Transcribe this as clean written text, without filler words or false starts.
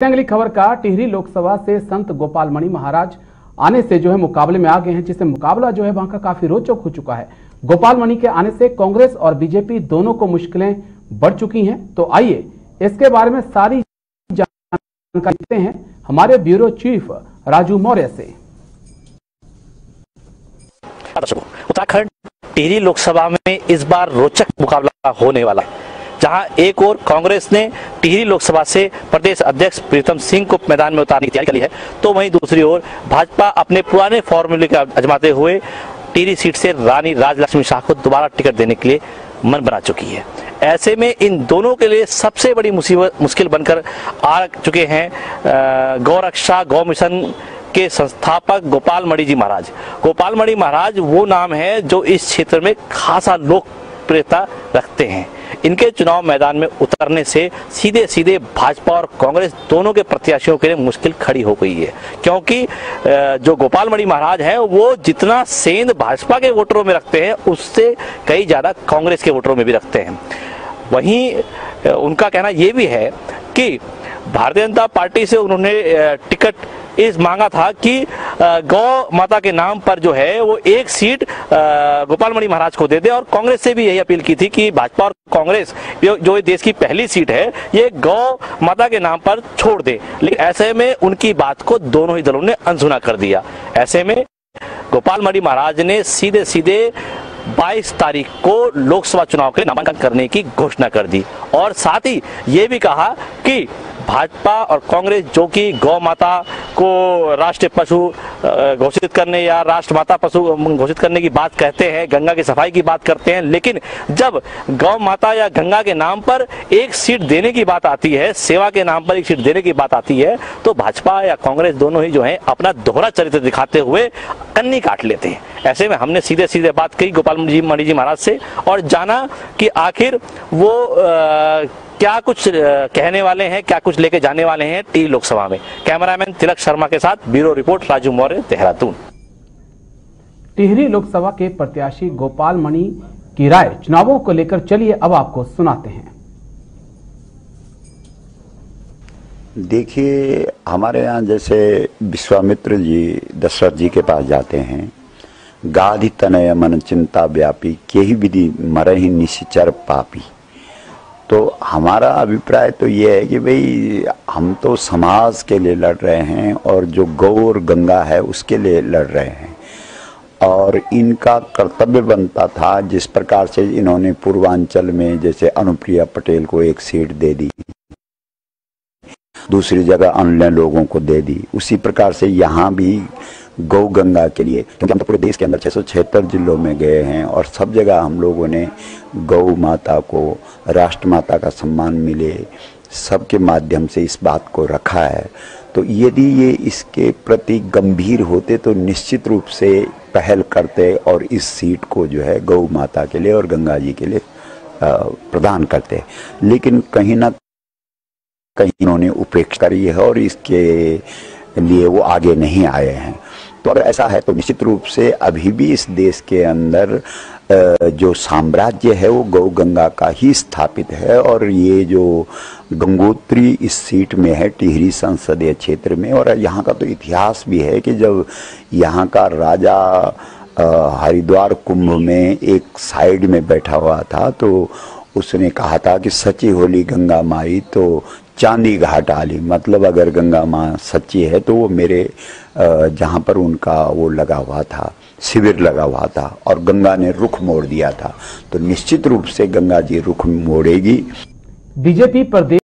अगली खबर का टिहरी लोकसभा से संत गोपाल मणि महाराज आने से मुकाबले में आ गए हैं, जिससे मुकाबला वहां का काफी रोचक हो चुका है। गोपाल मणि के आने से कांग्रेस और बीजेपी दोनों को मुश्किलें बढ़ चुकी हैं। तो आइए इसके बारे में सारी जानकारी देते हैं हमारे ब्यूरो चीफ राजू मौर्य से। उत्तराखंड टिहरी लोकसभा में इस बार रोचक मुकाबला होने वाला है, जहां एक और कांग्रेस ने टिहरी लोकसभा से प्रदेश अध्यक्ष प्रीतम सिंह को मैदान में उतारने की तैयारी कर ली है, तो वहीं दूसरी ओर भाजपा अपने पुराने फॉर्मूले का आजमाते हुए टिहरी सीट से रानी राजलक्ष्मी शाह को दोबारा टिकट देने के लिए मन बना चुकी है। ऐसे में इन दोनों के लिए सबसे बड़ी मुश्किल बनकर आ चुके हैं गौरक्षा गौ मिशन के संस्थापक गोपाल मणि जी महाराज। गोपाल मणि महाराज वो नाम है जो इस क्षेत्र में खासा लोकप्रियता रखते हैं। इनके चुनाव मैदान में उतरने से सीधे सीधे भाजपा और कांग्रेस दोनों के प्रत्याशियों के लिए मुश्किल खड़ी हो गई है, क्योंकि जो गोपाल मणि महाराज हैं वो जितना सेंध भाजपा के वोटरों में रखते हैं उससे कई ज्यादा कांग्रेस के वोटरों में भी रखते हैं। वहीं उनका कहना यह भी है कि भारतीय जनता पार्टी से उन्होंने टिकट इस मांगा था कि गौ माता के नाम पर वो एक सीट गोपाल मणि महाराज को दे दे, और कांग्रेस से भी यही अपील की थी कि भाजपा और कांग्रेस जो देश की पहली सीट है ये गौ माता के नाम पर छोड़ दे। लेकिन ऐसे में उनकी बात को दोनों ही दलों ने अनसुना कर दिया। ऐसे में गोपाल मणि महाराज ने सीधे सीधे 22 तारीख को लोकसभा चुनाव के लिए नामांकन करने की घोषणा कर दी, और साथ ही ये भी कहा कि भाजपा और कांग्रेस जो कि गौ माता को राष्ट्रीय पशु घोषित करने या राष्ट्रमाता पशु घोषित करने की बात कहते हैं, गंगा की सफाई की बात करते हैं, लेकिन जब गौ माता या गंगा के नाम पर एक सीट देने की बात आती है, सेवा के नाम पर एक सीट देने की बात आती है, तो भाजपा या कांग्रेस दोनों ही अपना दोहरा चरित्र दिखाते हुए कन्नी काट लेते हैं। ऐसे में हमने सीधे सीधे बात की गोपाल मणि जी महाराज से और जाना कि आखिर वो क्या कुछ कहने वाले हैं, क्या कुछ लेके जाने वाले हैं टिहरी लोकसभा में। कैमरामैन तिलक शर्मा के साथ ब्यूरो रिपोर्ट राजू मौर्य, देहरादून। टिहरी लोकसभा के प्रत्याशी गोपाल मणि की राय चुनावों को लेकर चलिए अब आपको सुनाते हैं। देखिए, हमारे यहाँ जैसे विश्वामित्र जी दशरथ जी के पास जाते हैं, गाधि तनय मन चिंता व्यापी केहि विधि मरहि निश्चर पापी। तो हमारा अभिप्राय तो ये है कि भाई हम तो समाज के लिए लड़ रहे हैं और जो गौ और गंगा है उसके लिए लड़ रहे हैं, और इनका कर्तव्य बनता था जिस प्रकार से इन्होंने पूर्वांचल में जैसे अनुप्रिया पटेल को एक सीट दे दी, दूसरी जगह अन्य लोगों को दे दी, उसी प्रकार से यहाँ भी गौ गंगा के लिए, क्योंकि हम तो पूरे देश के अंदर 676 जिलों में गए हैं और सब जगह हम लोगों ने गौ माता को राष्ट्रमाता का सम्मान मिले सबके माध्यम से इस बात को रखा है। तो यदि ये इसके प्रति गंभीर होते तो निश्चित रूप से पहल करते और इस सीट को गौ माता के लिए और गंगा जी के लिए प्रदान करते, लेकिन कहीं ना कहीं उन्होंने उपेक्षा करी है और इसके लिए वो आगे नहीं आए हैं। तो अगर ऐसा है तो निश्चित रूप से अभी भी इस देश के अंदर जो साम्राज्य है वो गौ गंगा का ही स्थापित है, और ये जो गंगोत्री इस सीट में है टिहरी संसदीय क्षेत्र में, और यहाँ का तो इतिहास भी है कि जब यहाँ का राजा हरिद्वार कुंभ में एक साइड में बैठा हुआ था तो उसने कहा था कि सच्ची होली गंगा माई तो चांदी घाट आली, मतलब अगर गंगा माँ सच्ची है तो वो मेरे जहाँ पर उनका वो लगा हुआ था, शिविर लगा हुआ था, और गंगा ने रुख मोड़ दिया था, तो निश्चित रूप से गंगा जी रुख मोड़ेगी। बीजेपी प्रदेश